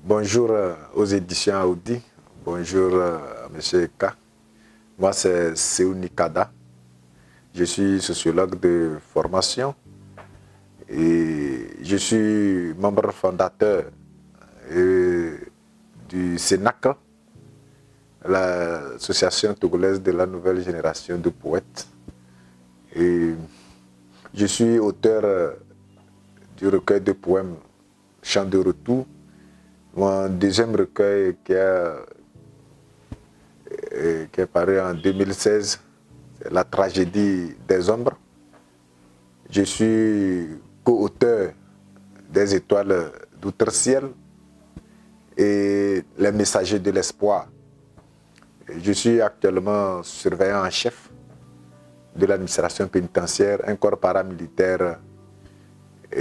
Bonjour aux éditions Audi, bonjour à M. K. Moi c'est Seouni Kada, je suis sociologue de formation et je suis membre fondateur du CENAC, l'association togolaise de la nouvelle génération de poètes. Et je suis auteur du recueil de poèmes Chants de retour. Mon deuxième recueil qui est paru en 2016, c'est La tragédie des ombres. Je suis co-auteur des Étoiles d'Outre-Ciel et Les Messagers de l'Espoir. Je suis actuellement surveillant en chef de l'administration pénitentiaire, un corps paramilitaire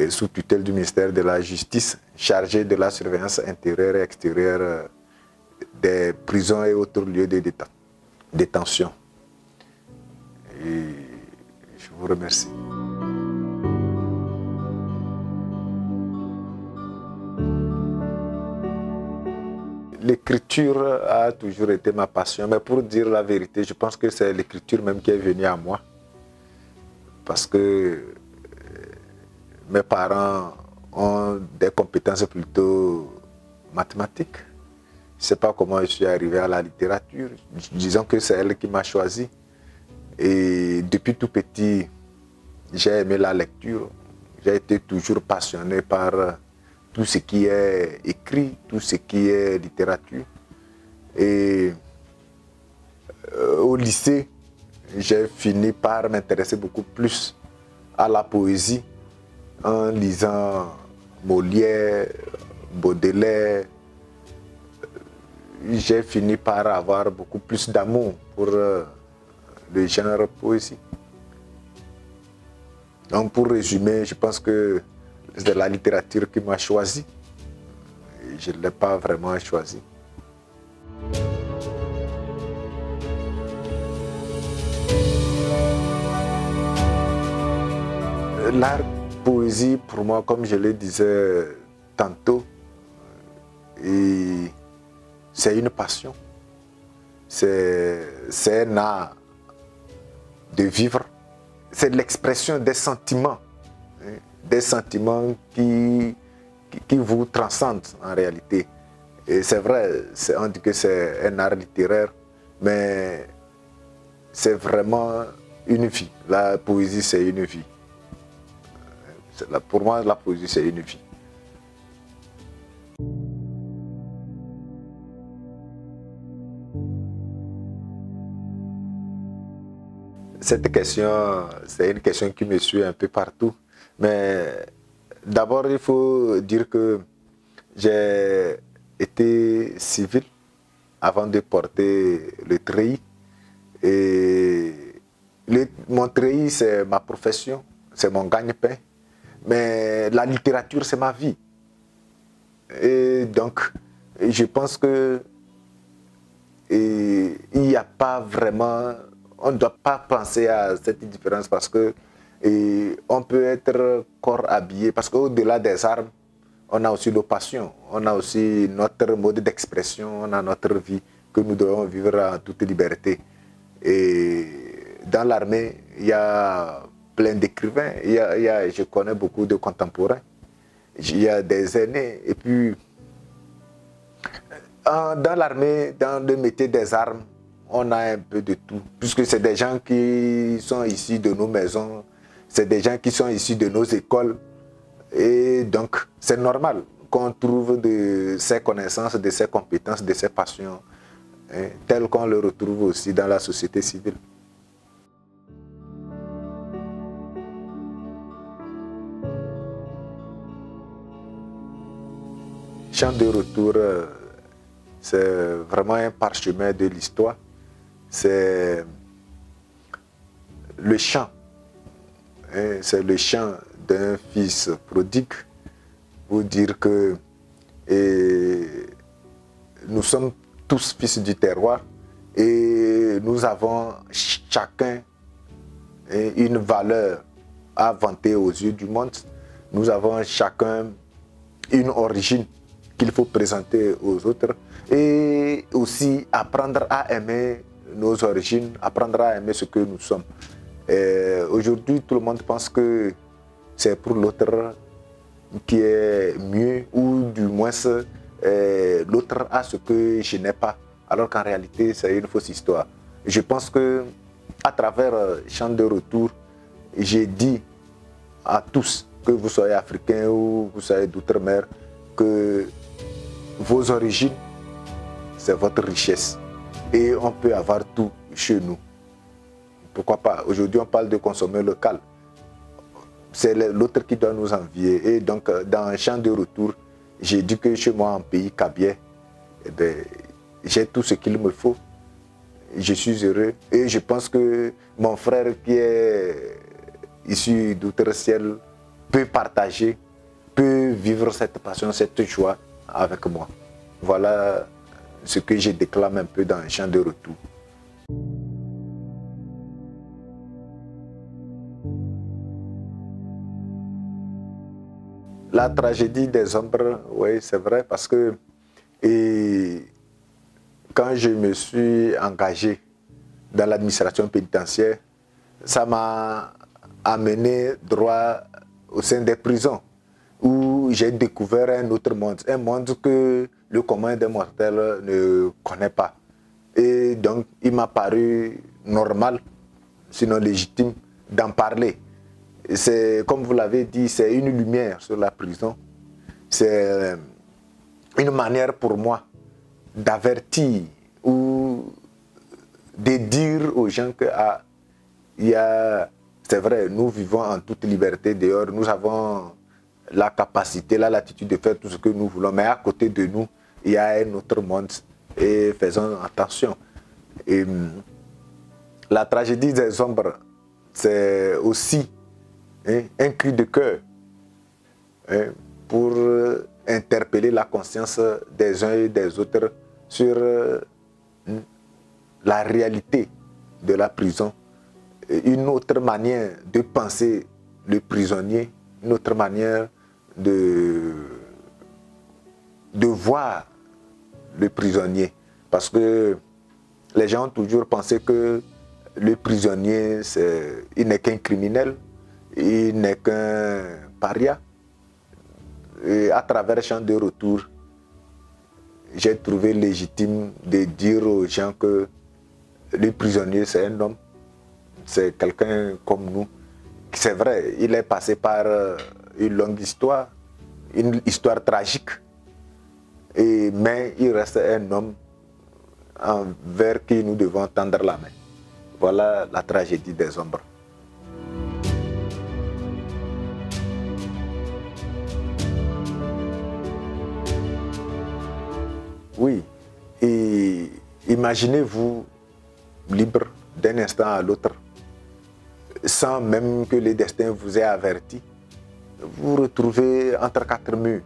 sous tutelle du ministère de la Justice, chargé de la surveillance intérieure et extérieure des prisons et autres lieux de détention. Et je vous remercie. L'écriture a toujours été ma passion, mais pour dire la vérité, je pense que c'est l'écriture même qui est venue à moi. Parce que mes parents ont des compétences plutôt mathématiques. Je ne sais pas comment je suis arrivé à la littérature. Disons que c'est elle qui m'a choisi. Et depuis tout petit, j'ai aimé la lecture. J'ai été toujours passionné par tout ce qui est écrit, tout ce qui est littérature. Et au lycée, j'ai fini par m'intéresser beaucoup plus à la poésie en lisant Molière, Baudelaire. J'ai fini par avoir beaucoup plus d'amour pour le genre poésie. Donc pour résumer, je pense que c'est la littérature qui m'a choisi. Je ne l'ai pas vraiment choisi. L'art poésie, pour moi, comme je le disais tantôt, c'est une passion. C'est un art de vivre. C'est l'expression des sentiments qui vous transcendent en réalité. Et c'est vrai, on dit que c'est un art littéraire, mais c'est vraiment une vie. La poésie, c'est une vie. Pour moi, la poésie, c'est une vie. Cette question, c'est une question qui me suit un peu partout. Mais d'abord, il faut dire que j'ai été civil avant de porter le treillis. Et mon treillis, c'est ma profession, c'est mon gagne-pain. Mais la littérature, c'est ma vie. Et donc, je pense que il n'y a pas vraiment... On ne doit pas penser à cette différence parce que on peut être corps habillé. Parce qu'au-delà des armes, on a aussi nos passions. On a aussi notre mode d'expression, on a notre vie que nous devons vivre en toute liberté. Et dans l'armée, il y a plein d'écrivains, je connais beaucoup de contemporains, il y a des aînés, et puis dans l'armée, dans le métier des armes, on a un peu de tout, puisque c'est des gens qui sont issus de nos maisons, c'est des gens qui sont issus de nos écoles, et donc c'est normal qu'on trouve de ces connaissances, de ces compétences, de ces passions, telles qu'on le retrouve aussi dans la société civile. Chant de retour, c'est vraiment un parchemin de l'histoire. C'est le chant. C'est le chant d'un fils prodigue pour dire que nous sommes tous fils du terroir et nous avons chacun une valeur à vanter aux yeux du monde. Nous avons chacun une origine qu'il faut présenter aux autres et aussi apprendre à aimer nos origines, apprendre à aimer ce que nous sommes. Aujourd'hui, tout le monde pense que c'est pour l'autre qui est mieux ou du moins l'autre a ce que je n'ai pas, alors qu'en réalité, c'est une fausse histoire. Je pense que à travers Chant de retour, j'ai dit à tous, que vous soyez africains ou vous soyez d'outre-mer, que vos origines, c'est votre richesse. Et on peut avoir tout chez nous. Pourquoi pas? Aujourd'hui, on parle de consommer local. C'est l'autre qui doit nous envier. Et donc, dans Chant de retour, j'ai dit que chez moi, en pays Kabylie, j'ai tout ce qu'il me faut. Je suis heureux. Et je pense que mon frère qui est issu d'outre-ciel peut partager, peut vivre cette passion, cette joie avec moi. Voilà ce que je déclame un peu dans Chant de retour. La tragédie des ombres, oui, c'est vrai, parce que quand je me suis engagé dans l'administration pénitentiaire, ça m'a amené droit au sein des prisons, où j'ai découvert un autre monde, un monde que le commun des mortels ne connaît pas. Et donc, il m'a paru normal, sinon légitime, d'en parler. C'est, comme vous l'avez dit, c'est une lumière sur la prison. C'est une manière pour moi d'avertir ou de dire aux gens que c'est vrai, nous vivons en toute liberté dehors, nous avons la capacité, la latitude de faire tout ce que nous voulons, mais à côté de nous, il y a un autre monde et faisons attention. Et la tragédie des ombres, c'est aussi un cri de cœur pour interpeller la conscience des uns et des autres sur la réalité de la prison, une autre manière de penser le prisonnier, une autre manière de voir le prisonnier. Parce que les gens ont toujours pensé que le prisonnier, il n'est qu'un criminel, il n'est qu'un paria. Et à travers Chant de retour, j'ai trouvé légitime de dire aux gens que le prisonnier, c'est un homme, c'est quelqu'un comme nous. C'est vrai, il est passé par une longue histoire, une histoire tragique, mais il reste un homme envers qui nous devons tendre la main. Voilà la tragédie des ombres. Oui, et imaginez-vous libre d'un instant à l'autre, sans même que le destin vous ait averti. Vous vous retrouvez entre quatre murs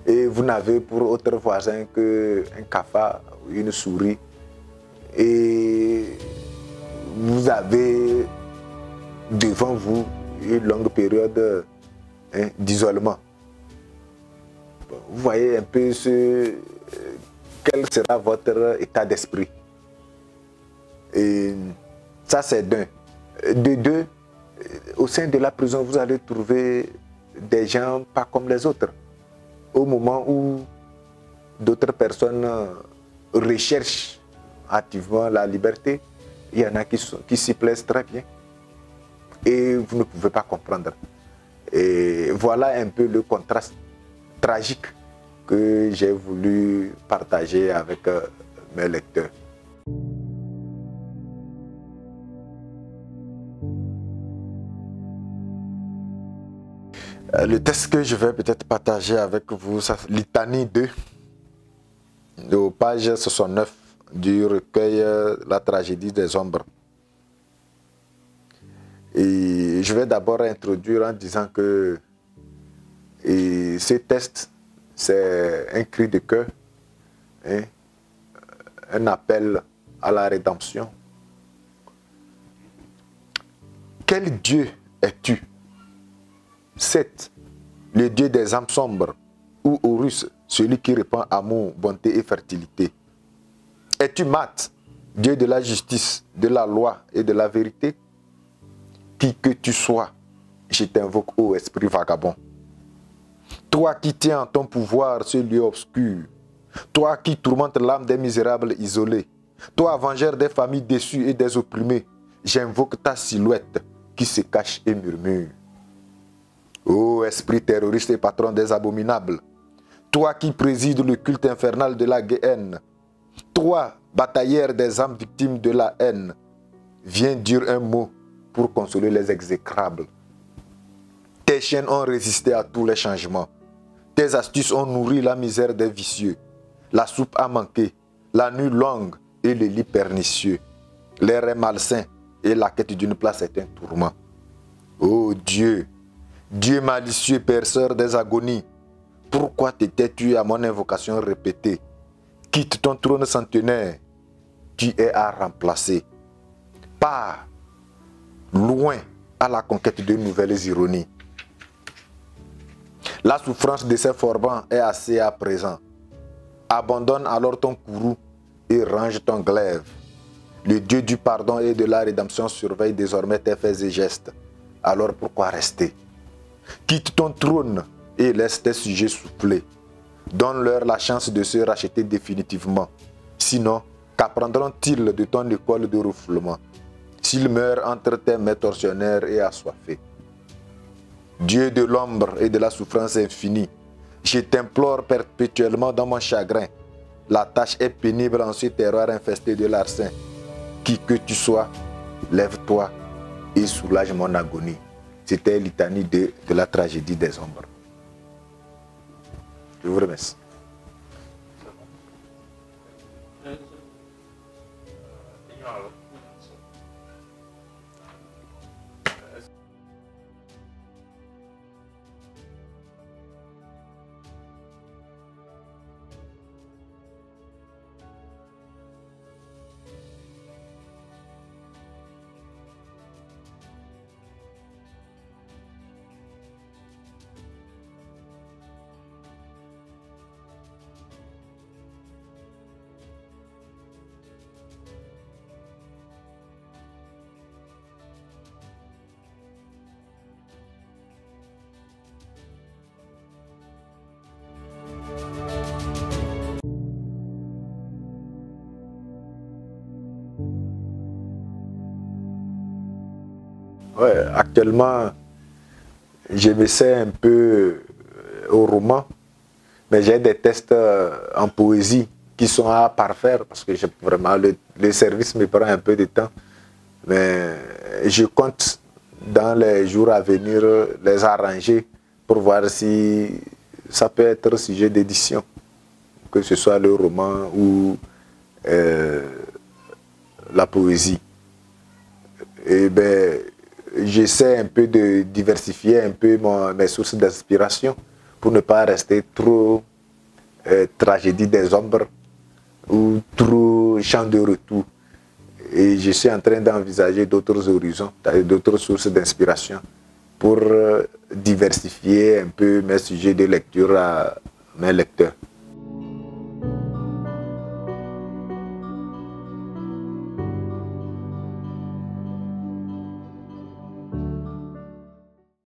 et vous n'avez pour autre voisin qu'un cafard ou une souris. Et vous avez devant vous une longue période d'isolement. Vous voyez un peu quel sera votre état d'esprit. Et ça, c'est d'un. De deux, au sein de la prison, vous allez trouver des gens pas comme les autres. Au moment où d'autres personnes recherchent activement la liberté, il y en a qui s'y plaisent très bien. Et vous ne pouvez pas comprendre. Et voilà un peu le contraste tragique que j'ai voulu partager avec mes lecteurs. Le texte que je vais peut-être partager avec vous, c'est Litanie 2, de page 69 du recueil La tragédie des ombres. Et je vais d'abord introduire en disant que ce texte, c'est un cri de cœur, un appel à la rédemption. Quel Dieu es-tu? Seth, le dieu des âmes sombres, ou Horus, celui qui répand amour, bonté et fertilité. Es-tu Mat, Dieu de la justice, de la loi et de la vérité? Qui que tu sois, je t'invoque, ô esprit vagabond. Toi qui tiens en ton pouvoir ce lieu obscur, toi qui tourmentes l'âme des misérables isolés, toi vengeur des familles déçues et des opprimés, j'invoque ta silhouette qui se cache et murmure. Ô esprit terroriste et patron des abominables, toi qui présides le culte infernal de la haine, toi, batailleur des âmes victimes de la haine, viens dire un mot pour consoler les exécrables. Tes chaînes ont résisté à tous les changements. Tes astuces ont nourri la misère des vicieux. La soupe a manqué, la nuit longue et le lit pernicieux. L'air est malsain et la quête d'une place est un tourment. Ô Dieu, Dieu malicieux, perceur des agonies, pourquoi te tais-tu à mon invocation répétée? Quitte ton trône centenaire, tu es à remplacer. Pars loin à la conquête de nouvelles ironies. La souffrance de ces forbans est assez à présent. Abandonne alors ton courroux et range ton glaive. Le Dieu du pardon et de la rédemption surveille désormais tes faits et gestes. Alors pourquoi rester? Quitte ton trône et laisse tes sujets souffler. Donne-leur la chance de se racheter définitivement. Sinon, qu'apprendront-ils de ton école de refoulement s'ils meurent entre tes mains tortionnaires et assoiffés? Dieu de l'ombre et de la souffrance infinie, je t'implore perpétuellement dans mon chagrin. La tâche est pénible en ce terroir infesté de larcin. Qui que tu sois, lève-toi et soulage mon agonie. C'était Litanie de la tragédie des ombres. Je vous remercie. Ouais, actuellement, je m'essaie un peu au roman, mais j'ai des tests en poésie qui sont à parfaire parce que vraiment le service me prend un peu de temps. Mais je compte dans les jours à venir les arranger pour voir si ça peut être sujet d'édition, que ce soit le roman ou la poésie. Et ben, j'essaie un peu de diversifier un peu mes sources d'inspiration pour ne pas rester trop tragédie des ombres ou trop chant de retour. Et je suis en train d'envisager d'autres horizons, d'autres sources d'inspiration pour diversifier un peu mes sujets de lecture à mes lecteurs.